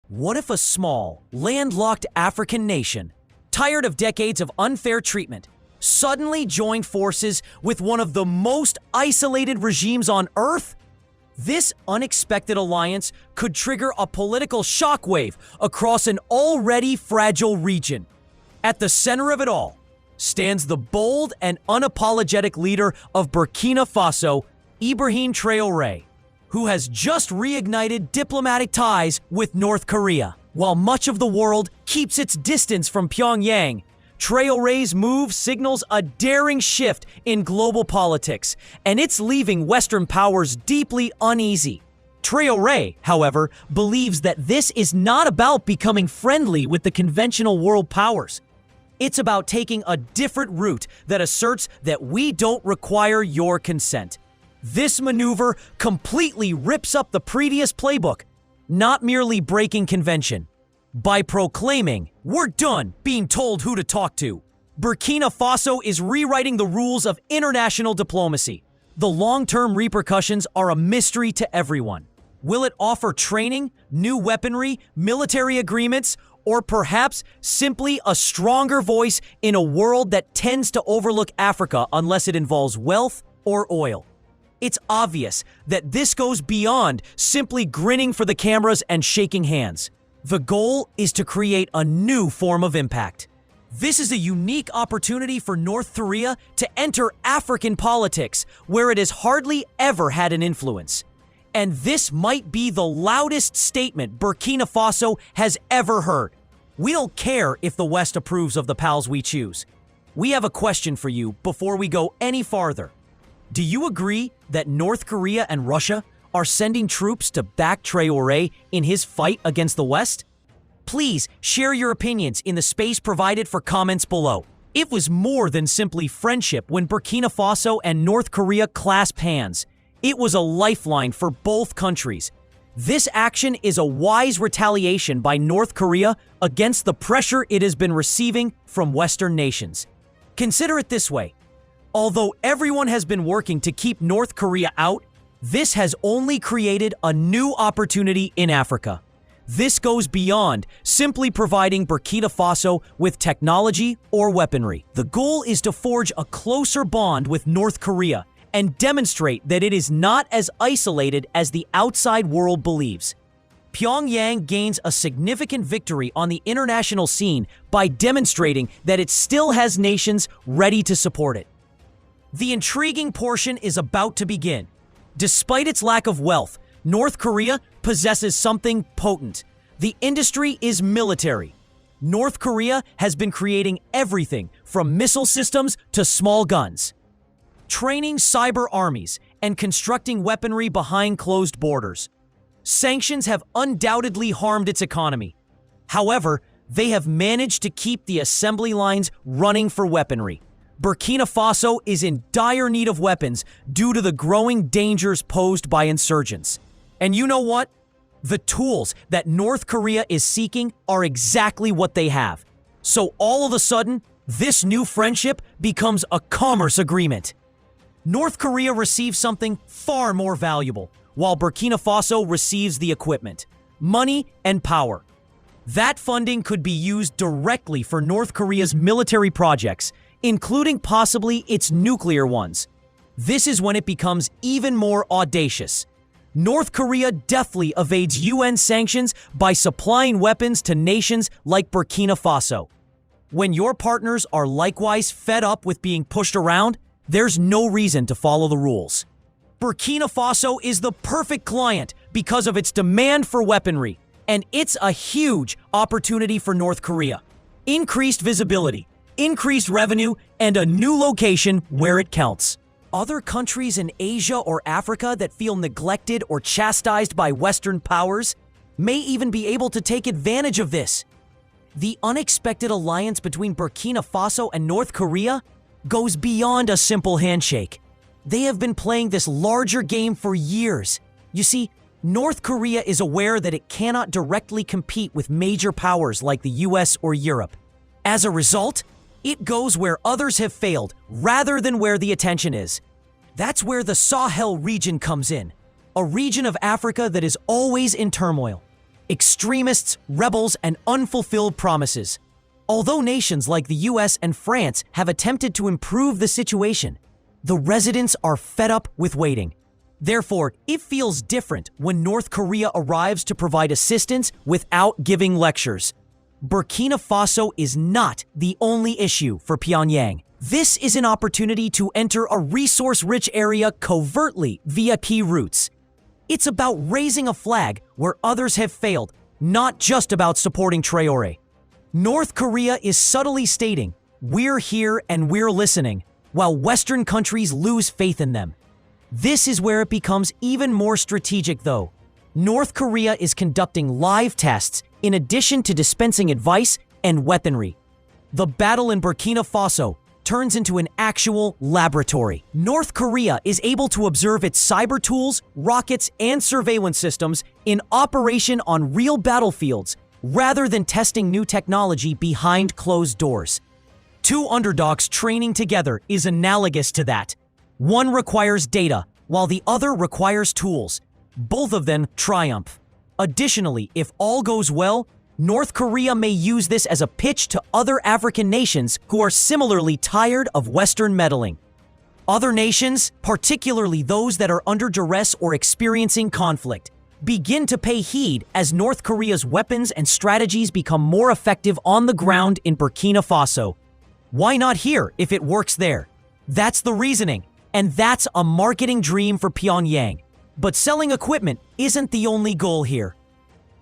What if a small, landlocked African nation, tired of decades of unfair treatment, suddenly joined forces with one of the most isolated regimes on Earth? This unexpected alliance could trigger a political shockwave across an already fragile region. At the center of it all stands the bold and unapologetic leader of Burkina Faso, Ibrahim Traore, who has just reignited diplomatic ties with North Korea. While much of the world keeps its distance from Pyongyang, Traore's move signals a daring shift in global politics, and it's leaving Western powers deeply uneasy. Traoré, however, believes that this is not about becoming friendly with the conventional world powers. It's about taking a different route that asserts that we don't require your consent. This maneuver completely rips up the previous playbook, not merely breaking convention. By proclaiming, "We're done being told who to talk to," Burkina Faso is rewriting the rules of international diplomacy. The long-term repercussions are a mystery to everyone. Will it offer training, new weaponry, military agreements, or perhaps simply a stronger voice in a world that tends to overlook Africa unless it involves wealth or oil? It's obvious that this goes beyond simply grinning for the cameras and shaking hands. The goal is to create a new form of impact. This is a unique opportunity for North Korea to enter African politics, where it has hardly ever had an influence. And this might be the loudest statement Burkina Faso has ever heard. We don't care if the West approves of the pals we choose. We have a question for you before we go any farther. Do you agree that North Korea and Russia are sending troops to back Traoré in his fight against the West? Please share your opinions in the space provided for comments below. It was more than simply friendship when Burkina Faso and North Korea clasped hands. It was a lifeline for both countries. This action is a wise retaliation by North Korea against the pressure it has been receiving from Western nations. Consider it this way. Although everyone has been working to keep North Korea out, this has only created a new opportunity in Africa. This goes beyond simply providing Burkina Faso with technology or weaponry. The goal is to forge a closer bond with North Korea and demonstrate that it is not as isolated as the outside world believes. Pyongyang gains a significant victory on the international scene by demonstrating that it still has nations ready to support it. The intriguing portion is about to begin. Despite its lack of wealth, North Korea possesses something potent. The industry is military. North Korea has been creating everything from missile systems to small guns, training cyber armies, and constructing weaponry behind closed borders. Sanctions have undoubtedly harmed its economy. However, they have managed to keep the assembly lines running for weaponry. Burkina Faso is in dire need of weapons due to the growing dangers posed by insurgents. And you know what? The tools that North Korea is seeking are exactly what they have. So all of a sudden, this new friendship becomes a commerce agreement. North Korea receives something far more valuable, while Burkina Faso receives the equipment, money, and power. That funding could be used directly for North Korea's military projects, including possibly its nuclear ones. This is when it becomes even more audacious. North Korea deftly evades UN sanctions by supplying weapons to nations like Burkina Faso. When your partners are likewise fed up with being pushed around, there's no reason to follow the rules. Burkina Faso is the perfect client because of its demand for weaponry, and it's a huge opportunity for North Korea. Increased visibility, increased revenue, and a new location where it counts. Other countries in Asia or Africa that feel neglected or chastised by Western powers may even be able to take advantage of this. The unexpected alliance between Burkina Faso and North Korea goes beyond a simple handshake. They have been playing this larger game for years. You see, North Korea is aware that it cannot directly compete with major powers like the US or Europe. As a result, it goes where others have failed rather than where the attention is. That's where the Sahel region comes in, a region of Africa that is always in turmoil. extremists, rebels, and unfulfilled promises. Although nations like the US and France have attempted to improve the situation, the residents are fed up with waiting. Therefore, it feels different when North Korea arrives to provide assistance without giving lectures. Burkina Faso is not the only issue for Pyongyang. This is an opportunity to enter a resource-rich area covertly via key routes. It's about raising a flag where others have failed, not just about supporting Traoré. North Korea is subtly stating, "We're here and we're listening," while Western countries lose faith in them. This is where it becomes even more strategic, though. North Korea is conducting live tests in addition to dispensing advice and weaponry. The battle in Burkina Faso turns into an actual laboratory. North Korea is able to observe its cyber tools, rockets, and surveillance systems in operation on real battlefields rather than testing new technology behind closed doors. Two underdogs training together is analogous to that. One requires data, while the other requires tools. Both of them triumph. Additionally, if all goes well, North Korea may use this as a pitch to other African nations who are similarly tired of Western meddling. Other nations, particularly those that are under duress or experiencing conflict, begin to pay heed as North Korea's weapons and strategies become more effective on the ground in Burkina Faso. Why not here if it works there? That's the reasoning, and that's a marketing dream for Pyongyang. But selling equipment isn't the only goal here.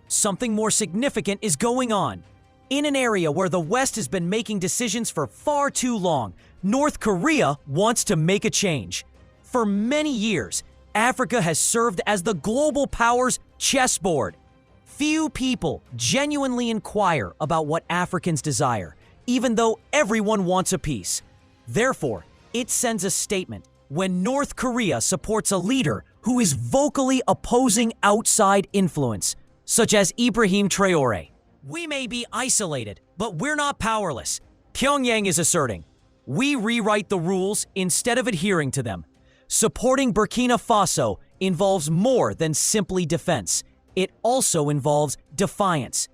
Something more significant is going on. In an area where the West has been making decisions for far too long, North Korea wants to make a change. For many years, Africa has served as the global power's chessboard. Few people genuinely inquire about what Africans desire, even though everyone wants a piece. Therefore, it sends a statement when North Korea supports a leader who is vocally opposing outside influence, such as Ibrahim Traore. "We may be isolated, but we're not powerless," Pyongyang is asserting. "We rewrite the rules instead of adhering to them." Supporting Burkina Faso involves more than simply defense. It also involves defiance.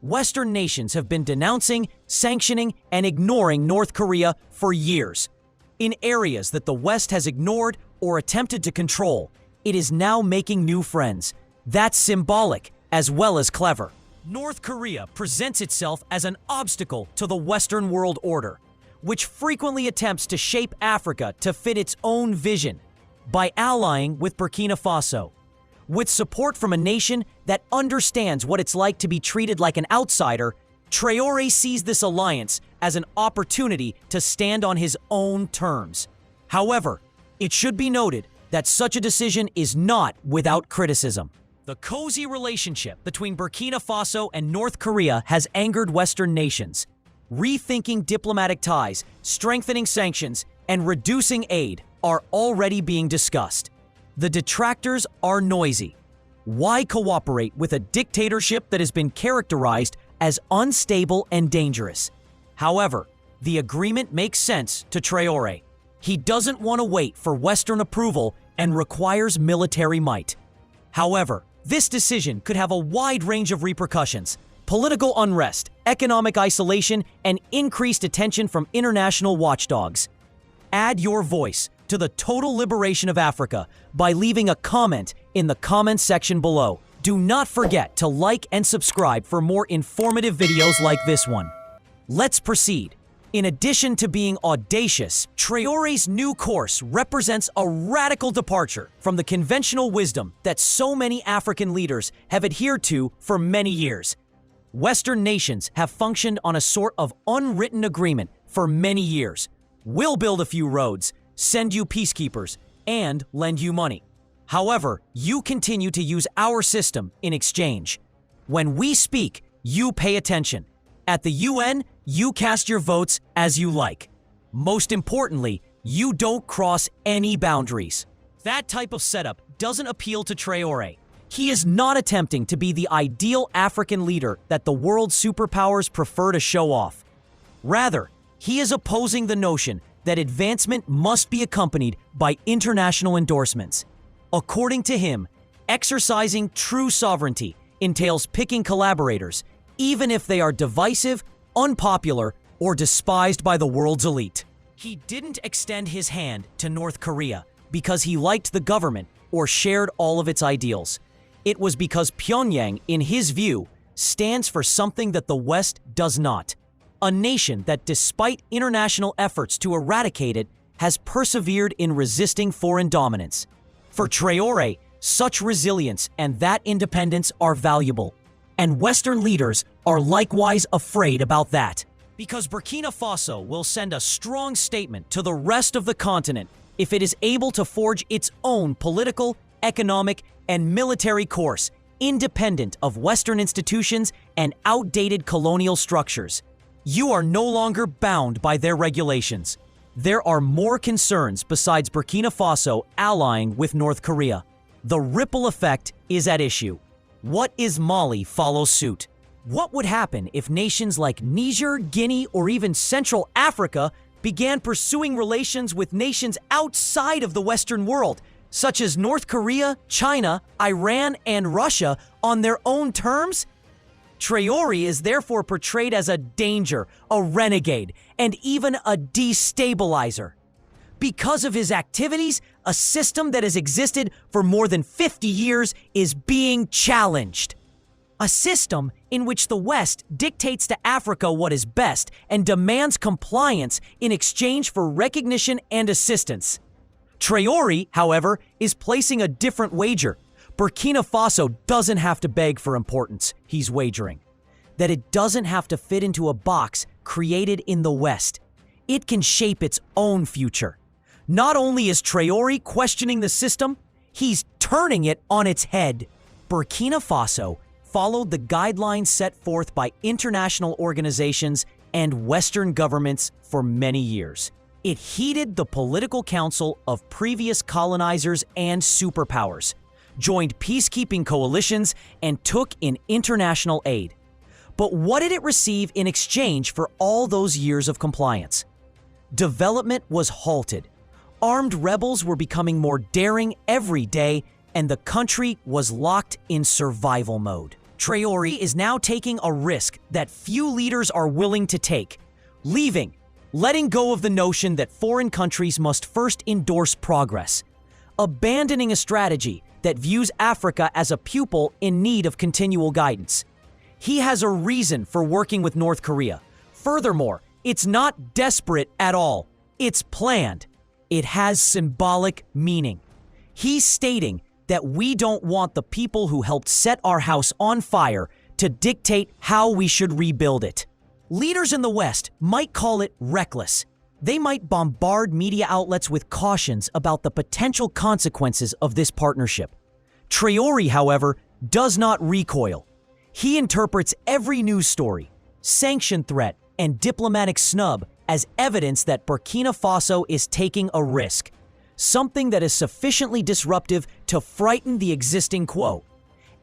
Western nations have been denouncing, sanctioning, and ignoring North Korea for years. In areas that the West has ignored or attempted to control, it is now making new friends. That's symbolic as well as clever. North Korea presents itself as an obstacle to the Western world order, which frequently attempts to shape Africa to fit its own vision by allying with Burkina Faso. With support from a nation that understands what it's like to be treated like an outsider, Traoré sees this alliance as an opportunity to stand on his own terms. However, it should be noted that such a decision is not without criticism. The cozy relationship between Burkina Faso and North Korea has angered Western nations. Rethinking diplomatic ties, strengthening sanctions, and reducing aid are already being discussed. The detractors are noisy. Why cooperate with a dictatorship that has been characterized as unstable and dangerous? However, the agreement makes sense to Traoré. He doesn't want to wait for Western approval and requires military might. However, this decision could have a wide range of repercussions: political unrest, economic isolation, and increased attention from international watchdogs. Add your voice to the total liberation of Africa by leaving a comment in the comments section below. Do not forget to like and subscribe for more informative videos like this one. Let's proceed. In addition to being audacious, Traoré's new course represents a radical departure from the conventional wisdom that so many African leaders have adhered to for many years. Western nations have functioned on a sort of unwritten agreement for many years. We'll build a few roads, send you peacekeepers, and lend you money. However, you continue to use our system in exchange. When we speak, you pay attention. At the UN, you cast your votes as you like. Most importantly, you don't cross any boundaries. That type of setup doesn't appeal to Traoré. He is not attempting to be the ideal African leader that the world superpowers prefer to show off. Rather, he is opposing the notion that advancement must be accompanied by international endorsements. According to him, exercising true sovereignty entails picking collaborators, even if they are divisive, unpopular, or despised by the world's elite. He didn't extend his hand to North Korea because he liked the government or shared all of its ideals. It was because Pyongyang, in his view, stands for something that the West does not. A nation that, despite international efforts to eradicate it, has persevered in resisting foreign dominance. For Traoré, such resilience and that independence are valuable. And Western leaders are likewise afraid about that. Because Burkina Faso will send a strong statement to the rest of the continent if it is able to forge its own political, economic, and military course, independent of Western institutions and outdated colonial structures. You are no longer bound by their regulations. There are more concerns besides Burkina Faso allying with North Korea. The ripple effect is at issue. What is Mali follows suit? What would happen if nations like Niger, Guinea, or even Central Africa began pursuing relations with nations outside of the Western world, such as North Korea, China, Iran, and Russia, on their own terms? Traoré is therefore portrayed as a danger, a renegade, and even a destabilizer. Because of his activities, a system that has existed for more than 50 years is being challenged. A system in which the West dictates to Africa what is best and demands compliance in exchange for recognition and assistance. Traoré, however, is placing a different wager. Burkina Faso doesn't have to beg for importance, he's wagering. That it doesn't have to fit into a box created in the West. It can shape its own future. Not only is Traoré questioning the system, he's turning it on its head. Burkina Faso followed the guidelines set forth by international organizations and Western governments for many years. It heeded the political counsel of previous colonizers and superpowers, joined peacekeeping coalitions, and took in international aid. But what did it receive in exchange for all those years of compliance? Development was halted. Armed rebels were becoming more daring every day, and the country was locked in survival mode. Traoré is now taking a risk that few leaders are willing to take, letting go of the notion that foreign countries must first endorse progress, abandoning a strategy that views Africa as a pupil in need of continual guidance. He has a reason for working with North Korea. Furthermore, it's not desperate at all. It's planned. It has symbolic meaning. He's stating that we don't want the people who helped set our house on fire to dictate how we should rebuild it. Leaders in the West might call it reckless. They might bombard media outlets with cautions about the potential consequences of this partnership. Traoré, however, does not recoil. He interprets every news story, sanction threat, and diplomatic snub as evidence that Burkina Faso is taking a risk, something that is sufficiently disruptive to frighten the existing quo.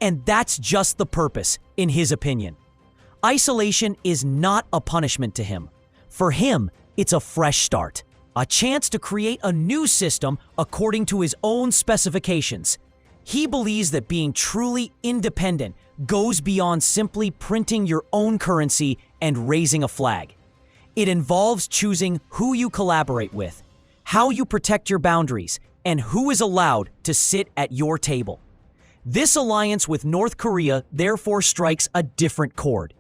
And that's just the purpose, in his opinion. Isolation is not a punishment to him. For him, it's a fresh start, a chance to create a new system according to his own specifications. He believes that being truly independent goes beyond simply printing your own currency and raising a flag. It involves choosing who you collaborate with, how you protect your boundaries, and who is allowed to sit at your table. This alliance with North Korea therefore strikes a different chord.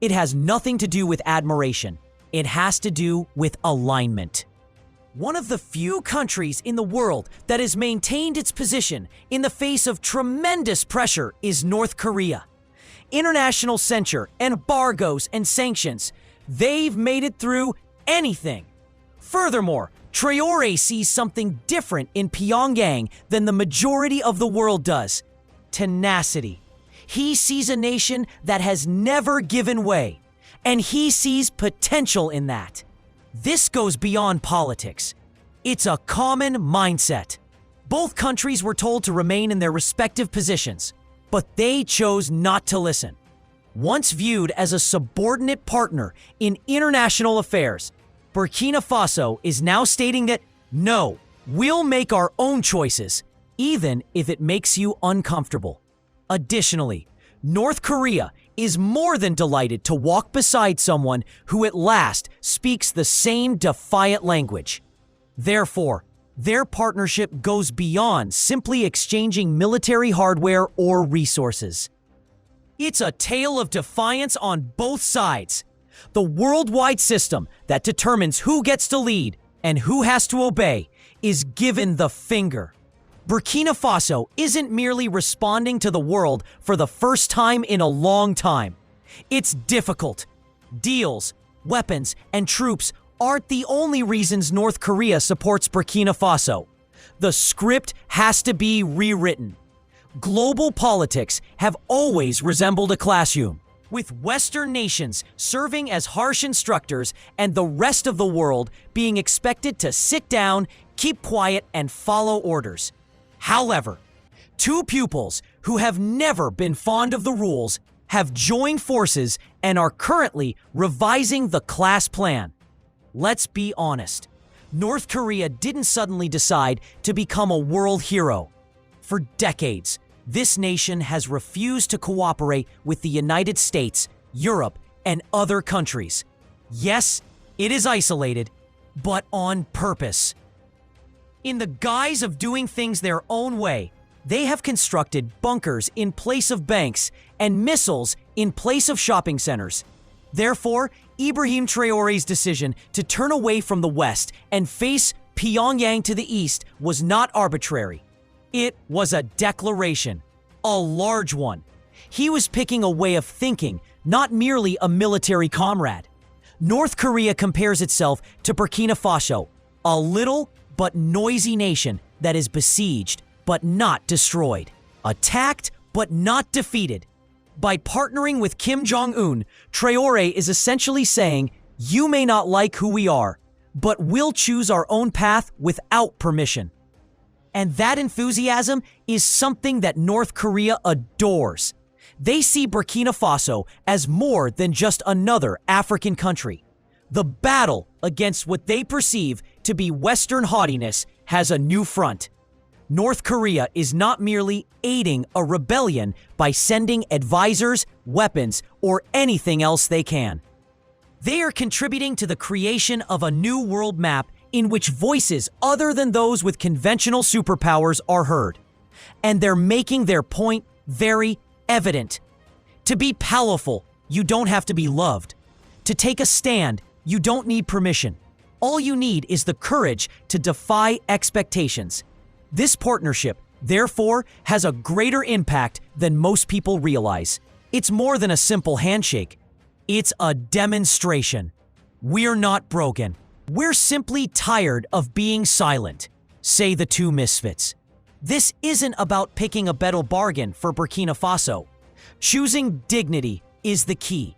It has nothing to do with admiration. It has to do with alignment. One of the few countries in the world that has maintained its position in the face of tremendous pressure is North Korea. International censure, embargoes, and sanctions, they've made it through anything. Furthermore, Traoré sees something different in Pyongyang than the majority of the world does: tenacity. He sees a nation that has never given way, and he sees potential in that. This goes beyond politics. It's a common mindset. Both countries were told to remain in their respective positions, but they chose not to listen. Once viewed as a subordinate partner in international affairs, Burkina Faso is now stating that, no, we'll make our own choices, even if it makes you uncomfortable. Additionally, North Korea is more than delighted to walk beside someone who at last speaks the same defiant language. Therefore, their partnership goes beyond simply exchanging military hardware or resources. It's a tale of defiance on both sides. The worldwide system that determines who gets to lead and who has to obey is given the finger. Burkina Faso isn't merely responding to the world for the first time in a long time. It's difficult. Deals, weapons, and troops aren't the only reasons North Korea supports Burkina Faso. The script has to be rewritten. Global politics have always resembled a classroom, with Western nations serving as harsh instructors and the rest of the world being expected to sit down, keep quiet, and follow orders. However, two pupils who have never been fond of the rules have joined forces and are currently revising the class plan. Let's be honest. North Korea didn't suddenly decide to become a world hero. For decades, this nation has refused to cooperate with the United States, Europe, and other countries. Yes, it is isolated, but on purpose. In the guise of doing things their own way, they have constructed bunkers in place of banks and missiles in place of shopping centers. Therefore, Ibrahim Traore's decision to turn away from the West and face Pyongyang to the east was not arbitrary. It was a declaration, a large one. He was picking a way of thinking, not merely a military comrade. North Korea compares itself to Burkina Faso, a little but noisy nation that is besieged but not destroyed, attacked but not defeated. By partnering with Kim Jong-un, Traoré is essentially saying, you may not like who we are, but we'll choose our own path without permission. And that enthusiasm is something that North Korea adores. They see Burkina Faso as more than just another African country. The battle against what they perceive to be Western haughtiness has a new front. North Korea is not merely aiding a rebellion by sending advisors, weapons, or anything else they can. They are contributing to the creation of a new world map in which voices other than those with conventional superpowers are heard. And they're making their point very evident. To be powerful, you don't have to be loved. To take a stand, you don't need permission. All you need is the courage to defy expectations. This partnership, therefore, has a greater impact than most people realize. It's more than a simple handshake. It's a demonstration. We're not broken. We're simply tired of being silent, say the two misfits. This isn't about picking a better bargain for Burkina Faso. Choosing dignity is the key.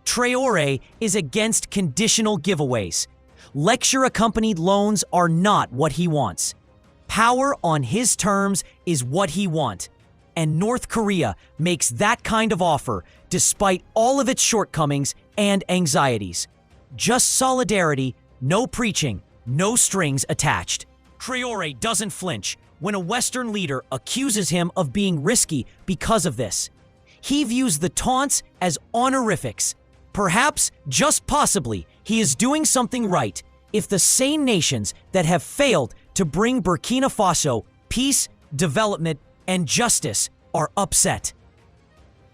Traoré is against conditional giveaways. Lecture-accompanied loans are not what he wants. Power on his terms is what he wants, and North Korea makes that kind of offer despite all of its shortcomings and anxieties. Just solidarity, no preaching, no strings attached. Traoré doesn't flinch when a Western leader accuses him of being risky because of this. He views the taunts as honorifics. Perhaps, just possibly, he is doing something right if the same nations that have failed to bring Burkina Faso peace, development, and justice are upset.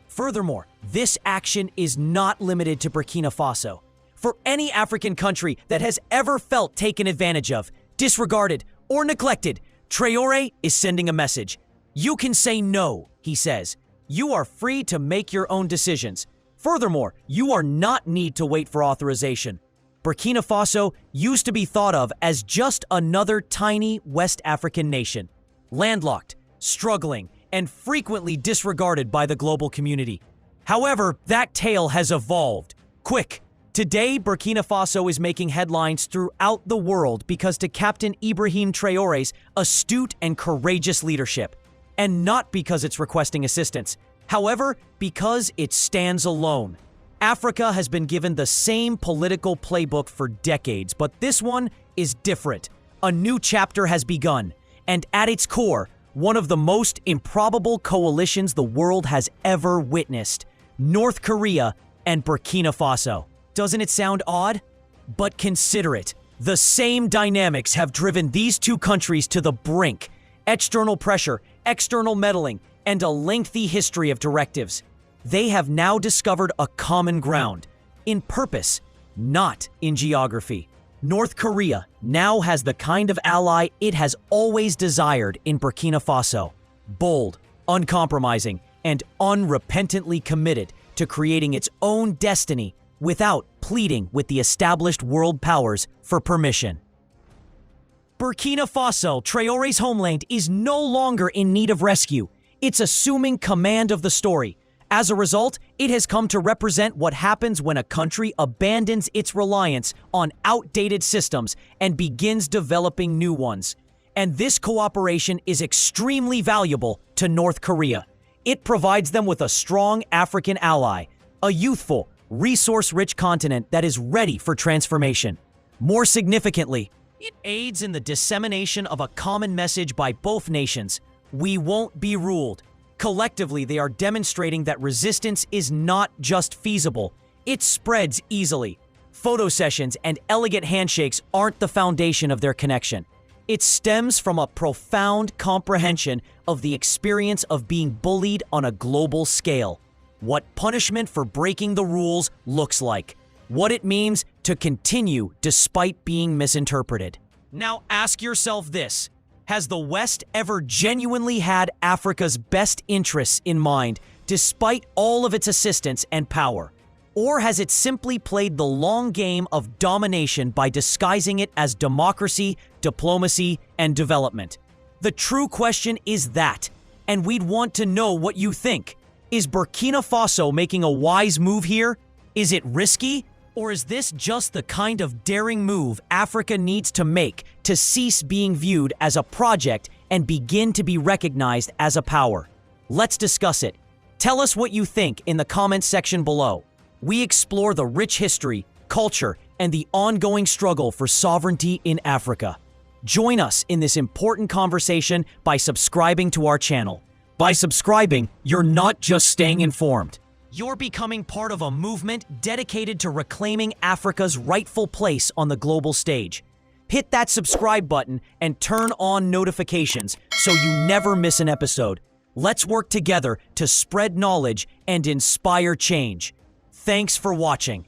Furthermore, this action is not limited to Burkina Faso. For any African country that has ever felt taken advantage of, disregarded, or neglected, Traoré is sending a message. You can say no, he says. You are free to make your own decisions. Furthermore, you are not need to wait for authorization. Burkina Faso used to be thought of as just another tiny West African nation, landlocked, struggling, and frequently disregarded by the global community. However, that tale has evolved. Quick! Today, Burkina Faso is making headlines throughout the world because to Captain Ibrahim Traore's astute and courageous leadership, and not because it's requesting assistance. However, because it stands alone. Africa has been given the same political playbook for decades, but this one is different. A new chapter has begun, and at its core, one of the most improbable coalitions the world has ever witnessed: North Korea and Burkina Faso. Doesn't it sound odd? But consider it. The same dynamics have driven these two countries to the brink: external pressure, external meddling, and a lengthy history of directives. They have now discovered a common ground in purpose, not in geography. North Korea now has the kind of ally it has always desired in Burkina Faso: bold, uncompromising, and unrepentantly committed to creating its own destiny without pleading with the established world powers for permission. Burkina Faso, Traoré's homeland, is no longer in need of rescue. It's assuming command of the story. As a result, it has come to represent what happens when a country abandons its reliance on outdated systems and begins developing new ones. And this cooperation is extremely valuable to North Korea. It provides them with a strong African ally, a youthful, resource-rich continent that is ready for transformation. More significantly, it aids in the dissemination of a common message by both nations: we won't be ruled. Collectively, they are demonstrating that resistance is not just feasible, it spreads easily. Photo sessions and elegant handshakes aren't the foundation of their connection. It stems from a profound comprehension of the experience of being bullied on a global scale. What punishment for breaking the rules looks like. What it means to continue despite being misinterpreted. Now ask yourself this: has the West ever genuinely had Africa's best interests in mind, despite all of its assistance and power? Or has it simply played the long game of domination by disguising it as democracy, diplomacy, and development? The true question is that, and we'd want to know what you think. Is Burkina Faso making a wise move here? Is it risky? Or is this just the kind of daring move Africa needs to make to cease being viewed as a project and begin to be recognized as a power? Let's discuss it. Tell us what you think in the comments section below. We explore the rich history, culture, and the ongoing struggle for sovereignty in Africa. Join us in this important conversation by subscribing to our channel. By subscribing, you're not just staying informed. You're becoming part of a movement dedicated to reclaiming Africa's rightful place on the global stage. Hit that subscribe button and turn on notifications so you never miss an episode. Let's work together to spread knowledge and inspire change. Thanks for watching.